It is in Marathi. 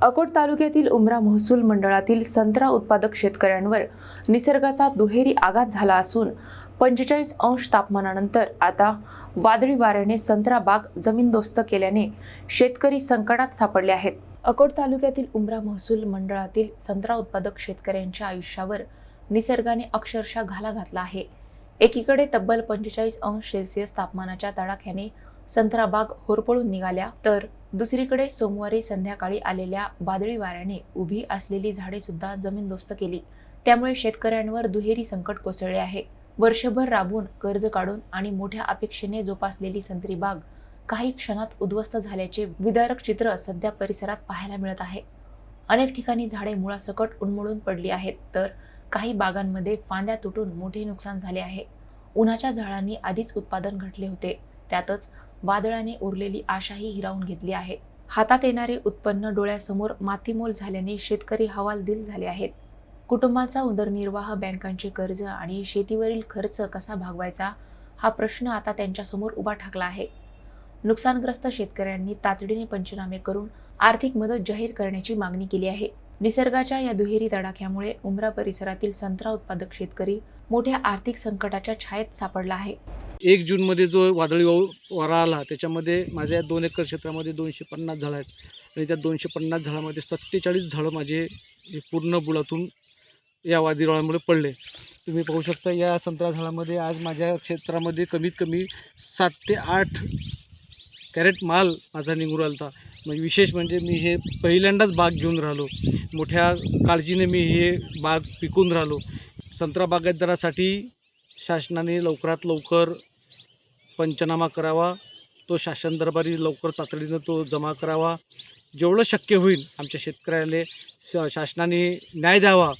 अकोट तालुक्यातील उमरा महसूल मंडळातील संत्रा उत्पादक शेतकऱ्यांवर निसर्गाचा दुहेरी आघात झाला असून 45 अंश तापमानानंतर आता वादळी वाऱ्याने संत्रा बाग जमीनदोस्त केल्याने शेतकरी संकटात सापडले आहेत। अकोट तालुक्यातील उमरा महसूल मंडळातील संत्रा उत्पादक शेतकऱ्यांच्या आयुष्यावर निसर्गाने अक्षरशः घाला घातला आहे। एकीकडे तब्बल 45 अंश सेल्सिअस तापमानाच्या तडाख्याने संत्रा बाग होरपळून निघाल्या, तर दुसरीकडे सोमवारी संध्याकाळी आलेल्या वादळी वाऱ्याने उभी असलेली झाडे सुद्धा जमीनदोस्त केली। त्यामुळे शेतकऱ्यांवर दुहेरी संकट कोसळले आहे। वर्षभर राबून कर्ज काढून आणि मोठ्या अपेक्षेने जोपासलेली संत्री बाग काही क्षणात उद्ध्वस्त झाल्याचे विदारक चित्र सध्या परिसरात पाहायला मिळत आहे। अनेक ठिकाणी झाडे मुळासकट उन्मळून पडली आहेत, तर काही बागांमध्ये फांद्या तुटून मोठे नुकसान झाले आहे। उन्हाच्या झाडांनी आधीच उत्पादन घटले होते, त्यातच वादळाने उरलेली आशाही हिरावून घेतली आहे। हातात येणारे उत्पन्न डोळ्यासमोर मातीमोल झाल्याने शेतकरी हवालदिल झाले आहेत। कुटुंबाचा उदरनिर्वाह, बँकांचे कर्ज आणि शेतीवरील खर्च कसा भागवायचा हा प्रश्न आता त्यांच्यासमोर उभा ठाकला आहे। नुकसानग्रस्त शेतकऱ्यांनी तातडीने पंचनामे करून आर्थिक मदत जाहीर करण्याची मागणी केली आहे। निसर्गाच्या या दुहेरी तडाख्यामुळे उमरा परिसरातील संत्रा उत्पादक शेतकरी मोठ्या आर्थिक संकटाच्या छायेत सापडला आहे। 1 जूनमध्ये जो वादळी वारा आला त्याच्यामध्ये माझ्या 2 एकर क्षेत्रामध्ये 250 झाडं आहेत आणि त्या 250 झाडामध्ये 47 झाडं माझे हे पूर्ण बुडातून या वादळामुळे पडले। तुम्ही पाहू शकता या संत्रा झाडामध्ये आज माझ्या क्षेत्रामध्ये कमीत कमी 7 ते 8 कॅरेट माल माझा निघून राहिला होता। म्हणजे विशेष म्हणजे मी हे पहिल्यांदाच बाग घेऊन राहिलो, मोठ्या काळजीने मी हे बाग पिकून राहिलो। संत्रा बागायतदारासाठी शासनाने लवकरात लवकर पंचनामा करावा, तो शासन दरबारी लवकर तातडीनं तो जमा करावा। जेवढं शक्य होईल आमच्या शेतकऱ्याला शासनाने न्याय द्यावा